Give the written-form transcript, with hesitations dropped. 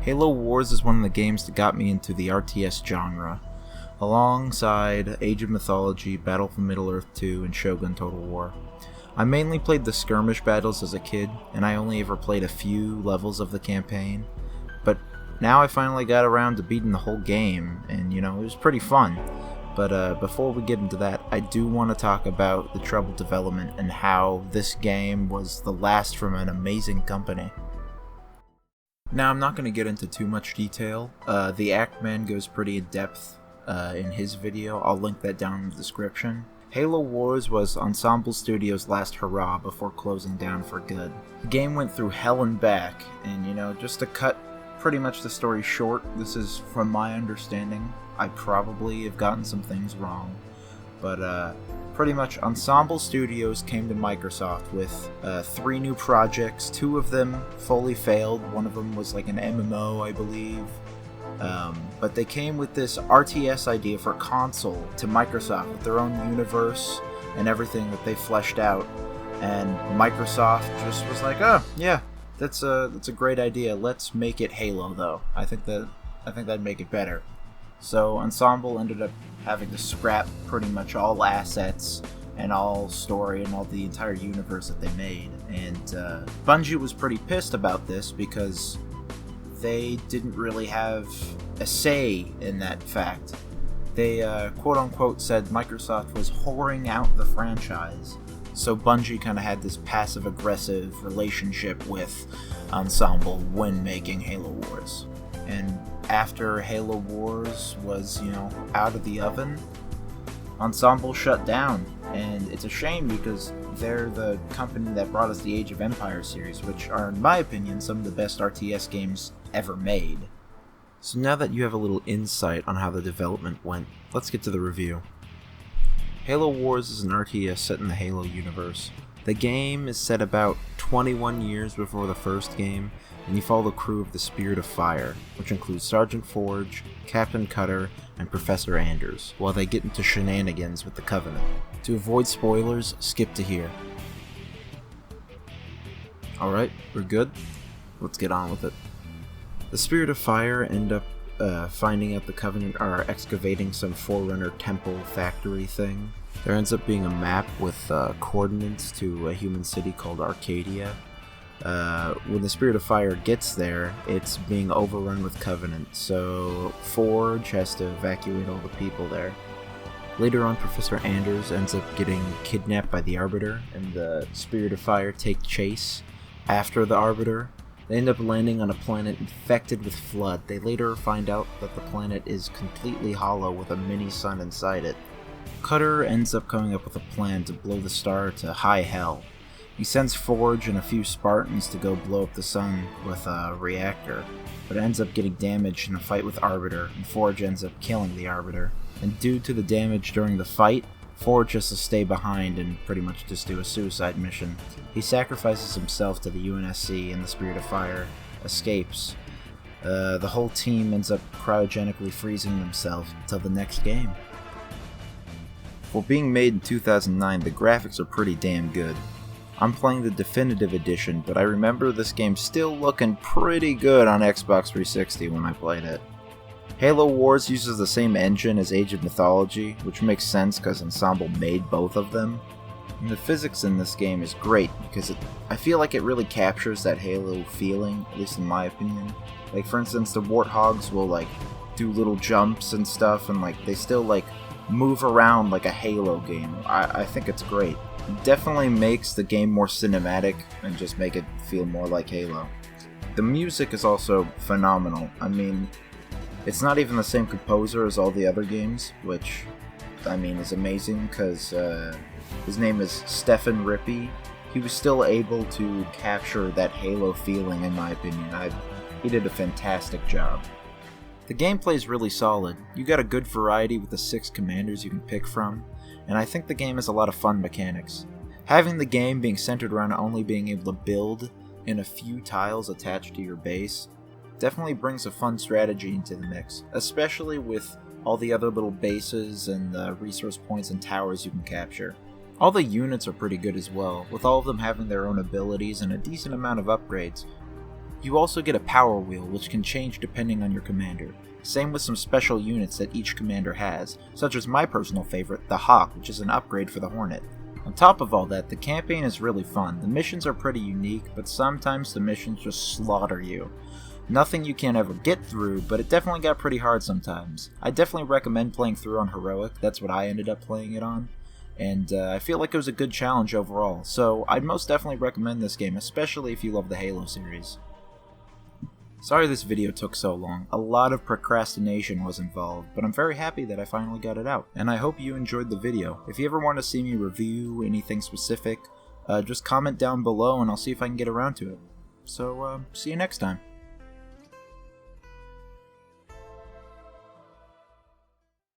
Halo Wars is one of the games that got me into the RTS genre, alongside Age of Mythology, Battle for Middle-earth 2, and Shogun Total War. I mainly played the skirmish battles as a kid, and I only ever played a few levels of the campaign, but now I finally got around to beating the whole game, and it was pretty fun. But before we get into that, I do want to talk about the trouble development and how this game was the last from an amazing company. Now, I'm not going to get into too much detail. The Actman goes pretty in depth in his video. I'll link that down in the description. Halo Wars was Ensemble Studios' last hurrah before closing down for good. The game went through hell and back, and just to cut pretty much the story short, this is from my understanding. I probably have gotten some things wrong, but pretty much Ensemble Studios came to Microsoft with 3 new projects. 2 of them fully failed. One of them was like an MMO, I believe. But they came with this RTS idea for console to Microsoft with their own universe and everything that they fleshed out. And Microsoft just was like, oh yeah, that's a great idea. Let's make it Halo though. I think that'd make it better. So Ensemble ended up having to scrap pretty much all assets and all story and all the entire universe that they made. And Bungie was pretty pissed about this because they didn't really have a say in that fact. They quote-unquote said Microsoft was whoring out the franchise. So Bungie kind of had this passive-aggressive relationship with Ensemble when making Halo Wars. And after Halo Wars was, out of the oven, Ensemble shut down. And it's a shame because they're the company that brought us the Age of Empires series, which are, in my opinion, some of the best RTS games ever made. So now that you have a little insight on how the development went, let's get to the review. Halo Wars is an RTS set in the Halo universe. The game is set about 21 years before the first game, and you follow the crew of the Spirit of Fire, which includes Sergeant Forge, Captain Cutter, and Professor Anders, while they get into shenanigans with the Covenant. To avoid spoilers, skip to here. Alright, we're good? Let's get on with it. The Spirit of Fire end up finding out the Covenant are excavating some Forerunner temple factory thing. There ends up being a map with coordinates to a human city called Arcadia. When the Spirit of Fire gets there, it's being overrun with Covenant, so Forge has to evacuate all the people there. Later on, Professor Anders ends up getting kidnapped by the Arbiter, and the Spirit of Fire take chase after the Arbiter. They end up landing on a planet infected with flood. They later find out that the planet is completely hollow with a mini-sun inside it. Cutter ends up coming up with a plan to blow the star to high hell. He sends Forge and a few Spartans to go blow up the sun with a reactor, but ends up getting damaged in a fight with Arbiter, and Forge ends up killing the Arbiter. And due to the damage during the fight, Forge has to stay behind and pretty much just do a suicide mission. He sacrifices himself to the UNSC, and the Spirit of Fire escapes. The whole team ends up cryogenically freezing themselves until the next game. For being made in 2009, the graphics are pretty damn good. I'm playing the definitive edition, but I remember this game still looking pretty good on Xbox 360 when I played it. Halo Wars uses the same engine as Age of Mythology, which makes sense because Ensemble made both of them. And the physics in this game is great because I feel like it really captures that Halo feeling, at least in my opinion. Like, for instance, the Warthogs will do little jumps and stuff, and they still move around like a Halo game. I think it's great. It definitely makes the game more cinematic and just make it feel more like Halo. The music is also phenomenal. I mean, it's not even the same composer as all the other games, which, I mean, is amazing because his name is Stefan Rippey. He was still able to capture that Halo feeling, in my opinion. He did a fantastic job. The gameplay is really solid. You got a good variety with the 6 commanders you can pick from, and I think the game has a lot of fun mechanics. Having the game being centered around only being able to build in a few tiles attached to your base definitely brings a fun strategy into the mix, especially with all the other little bases and the resource points and towers you can capture. All the units are pretty good as well, with all of them having their own abilities and a decent amount of upgrades. You also get a power wheel, which can change depending on your commander. Same with some special units that each commander has, such as my personal favorite, the Hawk, which is an upgrade for the Hornet. On top of all that, the campaign is really fun. The missions are pretty unique, but sometimes the missions just slaughter you. Nothing you can't ever get through, but it definitely got pretty hard sometimes. I definitely recommend playing through on Heroic. That's what I ended up playing it on. And I feel like it was a good challenge overall, so I'd most definitely recommend this game, especially if you love the Halo series. Sorry this video took so long. A lot of procrastination was involved, but I'm very happy that I finally got it out. And I hope you enjoyed the video. If you ever want to see me review anything specific, just comment down below and I'll see if I can get around to it. So, see you next time.